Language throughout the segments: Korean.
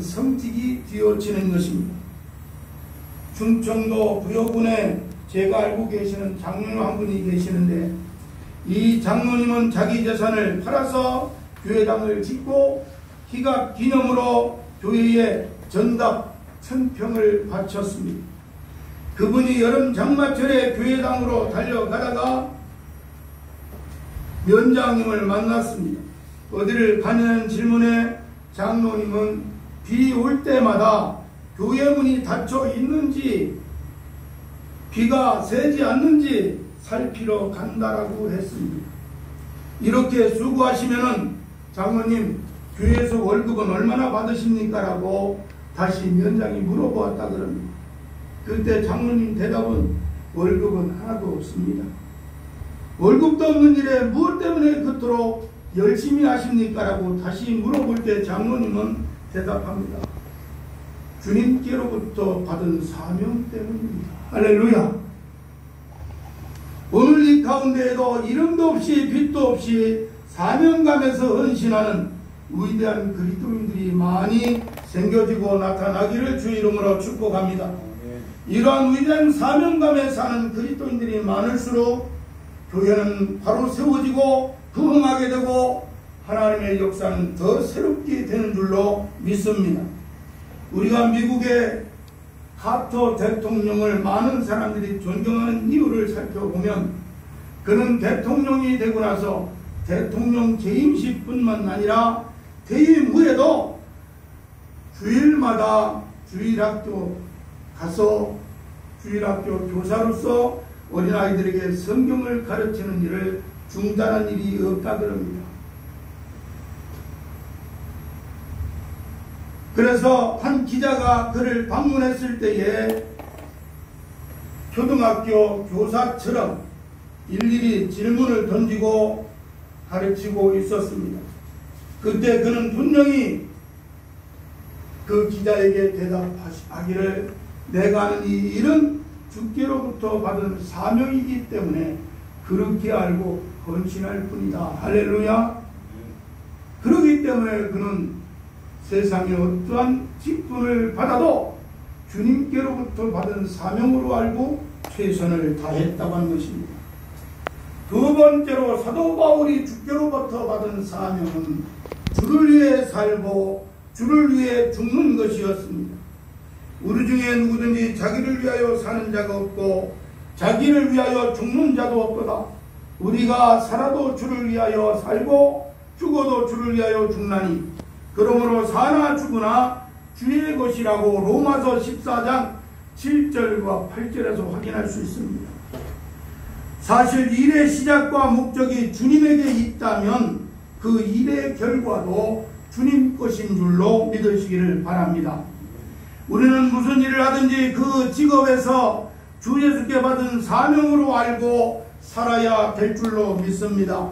성직이 되어지는 것입니다. 충청도 부여군에 제가 알고 계시는 장로님 한 분이 계시는데, 이 장로님은 자기 재산을 팔아서 교회당을 짓고 희각 기념으로 교회에 전답 1000평을 바쳤습니다. 그분이 여름 장마철에 교회당으로 달려가다가 면장님을 만났습니다. 어디를 가냐는 질문에 장로님은 비 올 때마다 교회 문이 닫혀 있는지 비가 새지 않는지 살피러 간다라고 했습니다. 이렇게 수고하시면은 장로님 교회에서 월급은 얼마나 받으십니까? 라고 다시 면장이 물어보았다 그럽니다. 그때 장로님 대답은 월급은 하나도 없습니다. 월급도 없는 일에 무엇 때문에 그토록 열심히 하십니까? 라고 다시 물어볼 때 장로님은 대답합니다. 주님께로부터 받은 사명 때문입니다. 할렐루야. 오늘 이 가운데에도 이름도 없이 빛도 없이 사명감에서 헌신하는 위대한 그리스도인들이 많이 생겨지고 나타나기를 주 이름으로 축복합니다. 이러한 위대한 사명감에 사는 그리스도인들이 많을수록 교회는 바로 세워지고 부흥하게 되고 하나님의 역사는 더 새롭게 되는 줄로 믿습니다. 우리가 미국의 카터 대통령을 많은 사람들이 존경하는 이유를 살펴보면 그는 대통령이 되고 나서 대통령 재임식뿐만 아니라 퇴임 후에도 주일마다 주일학교 가서 주일학교 교사로서 어린아이들에게 성경을 가르치는 일을 중단한 일이 없다 그럽니다. 그래서 한 기자가 그를 방문했을 때에 초등학교 교사처럼 일일이 질문을 던지고 가르치고 있었습니다. 그때 그는 분명히 그 기자에게 대답하기를 내가 하는 이 일은 주께로부터 받은 사명이기 때문에 그렇게 알고 헌신할 뿐이다. 할렐루야. 그렇기 때문에 그는 세상에 어떠한 직분을 받아도 주님께로부터 받은 사명으로 알고 최선을 다했다고 하는 것입니다. 두 번째로 사도 바울이 주께로부터 받은 사명은 주를 위해 살고 주를 위해 죽는 것이었습니다. 우리 중에 누구든지 자기를 위하여 사는 자가 없고 자기를 위하여 죽는 자도 없도다. 우리가 살아도 주를 위하여 살고 죽어도 주를 위하여 죽나니 그러므로 사나 죽으나 주의 것이라고 로마서 14장 7절과 8절에서 확인할 수 있습니다. 사실 일의 시작과 목적이 주님에게 있다면 그 일의 결과도 주님 것인 줄로 믿으시기를 바랍니다. 우리는 무슨 일을 하든지 그 직업에서 주 예수께 받은 사명으로 알고 살아야 될 줄로 믿습니다.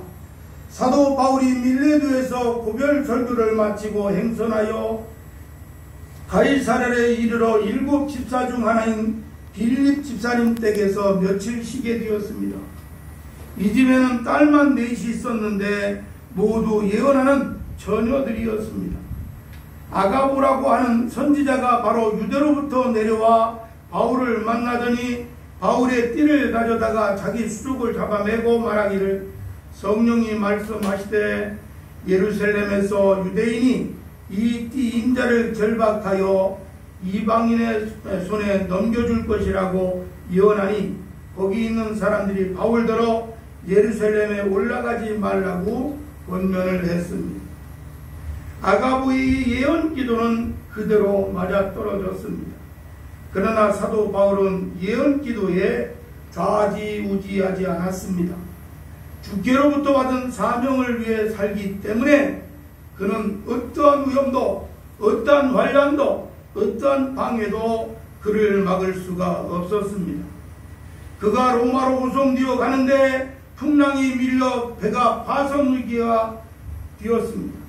사도 바울이 밀레도에서 고별 설교를 마치고 행선하여 가이사랴에 이르러 7 집사 중 하나인 빌립 집사님 댁에서 며칠 쉬게 되었습니다. 이 집에는 딸만 넷이 있었는데 모두 예언하는 처녀들이었습니다. 아가보라고 하는 선지자가 바로 유대로부터 내려와 바울을 만나더니 바울의 띠를 가져다가 자기 수족을 잡아매고 말하기를 성령이 말씀하시되 예루살렘에서 유대인이 이 띠 인자를 결박하여 이방인의 손에 넘겨줄 것이라고 예언하니 거기 있는 사람들이 바울더러 예루살렘에 올라가지 말라고 권면을 했습니다. 아가보의 예언 기도는 그대로 맞아떨어졌습니다. 그러나 사도 바울은 예언 기도에 좌지우지하지 않았습니다. 주께로부터 받은 사명을 위해 살기 때문에 그는 어떠한 위험도 어떠한 환난도 어떠한 방해도 그를 막을 수가 없었습니다. 그가 로마로 호송되어 가는데 풍랑이 밀려 배가 파손 위기가 되었습니다.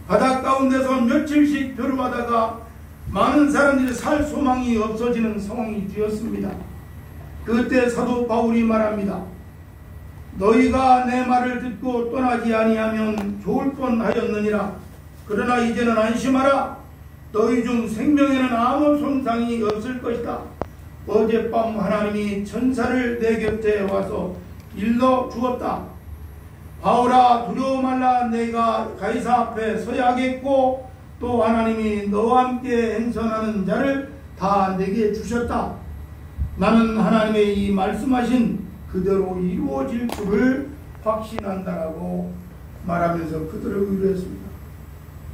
바다 가운데서 며칠씩 표류하다가 많은 사람들이 살 소망이 없어지는 상황이 되었습니다. 그때 사도 바울이 말합니다. 너희가 내 말을 듣고 떠나지 아니하면 좋을 뻔하였느니라. 그러나 이제는 안심하라. 너희 중 생명에는 아무 손상이 없을 것이다. 어젯밤 하나님이 천사를 내 곁에 와서 일러 주었다. 바울아, 두려워 말라. 내가 가이사 앞에 서야겠고 또 하나님이 너와 함께 행선하는 자를 다 내게 주셨다. 나는 하나님의 이 말씀하신 그대로 이루어질 줄을 확신한다라고 말하면서 그들을 위로했습니다.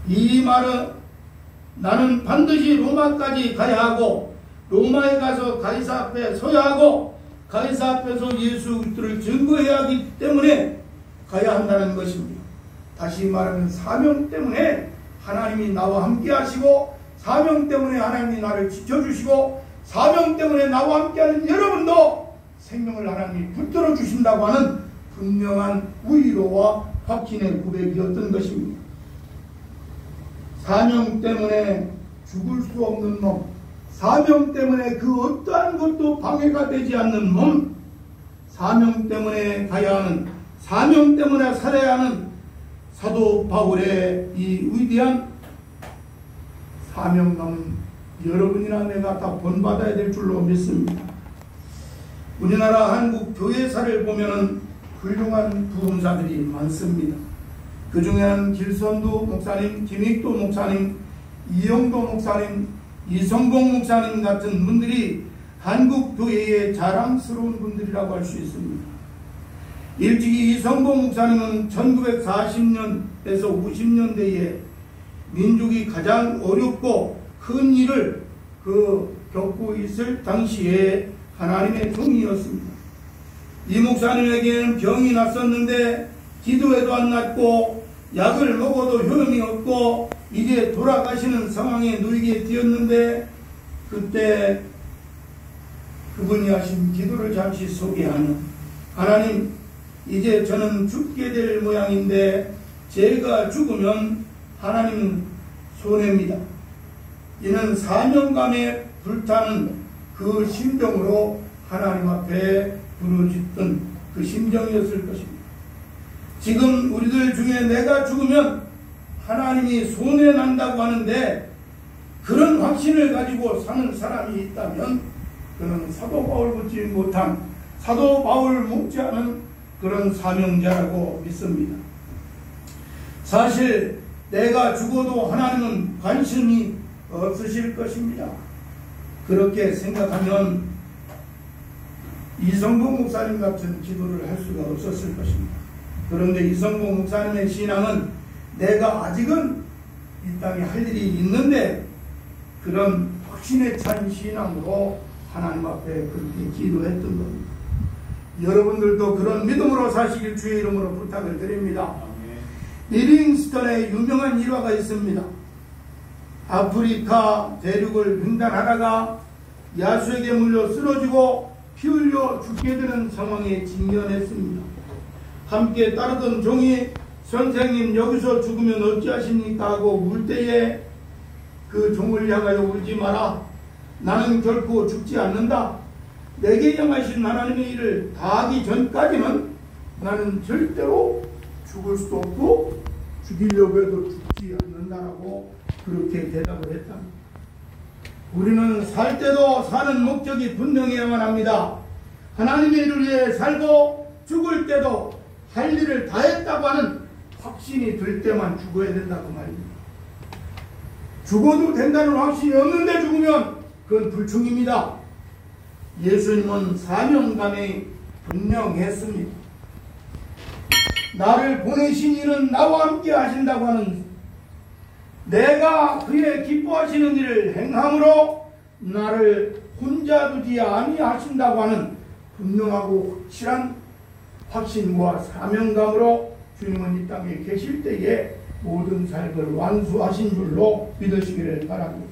이 말은 나는 반드시 로마까지 가야 하고 로마에 가서 가이사 앞에 서야 하고 가이사 앞에서 예수 그리스도를 증거해야 하기 때문에 가야 한다는 것입니다. 다시 말하면 사명 때문에 하나님이 나와 함께 하시고 사명 때문에 하나님이 나를 지켜주시고 사명 때문에 나와 함께하는 여러분도 생명을 하나님이 붙들어 주신다고 하는 분명한 위로와 확신의 고백이었던 것입니다. 사명 때문에 죽을 수 없는 몸, 사명 때문에 그 어떠한 것도 방해가 되지 않는 몸, 사명 때문에 가야 하는, 사명 때문에 살아야 하는 사도 바울의 이 위대한 사명감은 여러분이나 내가 다 본받아야 될 줄로 믿습니다. 우리나라 한국 교회사를 보면은 훌륭한 부흥사들이 많습니다. 그 중에는 길선두 목사님, 김익도 목사님, 이영도 목사님, 이성봉 목사님 같은 분들이 한국 교회의 자랑스러운 분들이라고 할 수 있습니다. 일찍이 이성봉 목사님은 1940년에서 50년대에 민족이 가장 어렵고 큰 일을 겪고 있을 당시에 하나님의 종이었습니다. 이 목사님에게는 병이 났었는데 기도해도 안 낫고 약을 먹어도 효용이 없고 이제 돌아가시는 상황에 놓이게 되었는데 그때 그분이 하신 기도를 잠시 소개하는 하나님, 이제 저는 죽게 될 모양인데 제가 죽으면 하나님은 손해입니다. 이는 사명감에 불타는 그 심정으로 하나님 앞에 부르짖던 그 심정이었을 것입니다. 지금 우리들 중에 내가 죽으면 하나님이 손해난다고 하는데 그런 확신을 가지고 사는 사람이 있다면 그는 사도 바울 묻지 못한, 사도 바울 묻지 않은 그런 사명자라고 믿습니다. 사실 내가 죽어도 하나님은 관심이 없으실 것입니다. 그렇게 생각하면 이성봉 목사님 같은 기도를 할 수가 없었을 것입니다. 그런데 이성봉 목사님의 신앙은 내가 아직은 이 땅에 할 일이 있는데 그런 확신에 찬 신앙으로 하나님 앞에 그렇게 기도했던 겁니다. 여러분들도 그런 믿음으로 사시길 주의 이름으로 부탁을 드립니다. 리빙스턴의 유명한 일화가 있습니다. 아프리카 대륙을 횡단하다가 야수에게 물려 쓰러지고 피 흘려 죽게 되는 상황에 직면했습니다. 함께 따르던 종이 선생님 여기서 죽으면 어찌하십니까 하고 울 때에 그 종을 향하여 울지 마라. 나는 결코 죽지 않는다. 내게 향하신 하나님의 일을 다하기 전까지는 나는 절대로 죽을 수도 없고 죽이려고 해도 죽지 않는다라고 그렇게 대답을 했다. 우리는 살 때도 사는 목적이 분명해야만 합니다. 하나님의 일을 위해 살고 죽을 때도 할 일을 다했다고 하는 확신이 들 때만 죽어야 된다고 말입니다. 죽어도 된다는 확신이 없는데 죽으면 그건 불충입니다. 예수님은 사명감이 분명했습니다. 나를 보내신 이는 나와 함께 하신다고 하는, 내가 그의 기뻐하시는 일을 행함으로 나를 혼자 두지 아니하신다고 하는 분명하고 확실한 확신과 사명감으로 주님은 이 땅에 계실 때에 모든 삶을 완수하신 줄로 믿으시기를 바랍니다.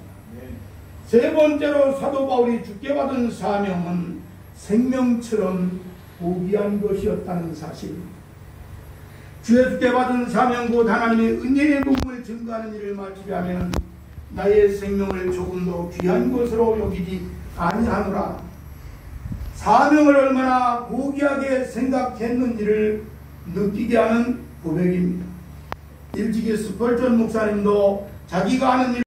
세 번째로 사도 바울이 주께 받은 사명은 생명처럼 고귀한 것이었다는 사실입니다. 주께 받은 사명 곧 하나님의 은혜의 복음을 증거하는 일을 마치려면 나의 생명을 조금 더 귀한 것으로 여기지 아니하노라. 사명을 얼마나 고귀하게 생각했는지를 느끼게 하는 고백입니다. 일찍이 스펄전 목사님도 자기가 하는 일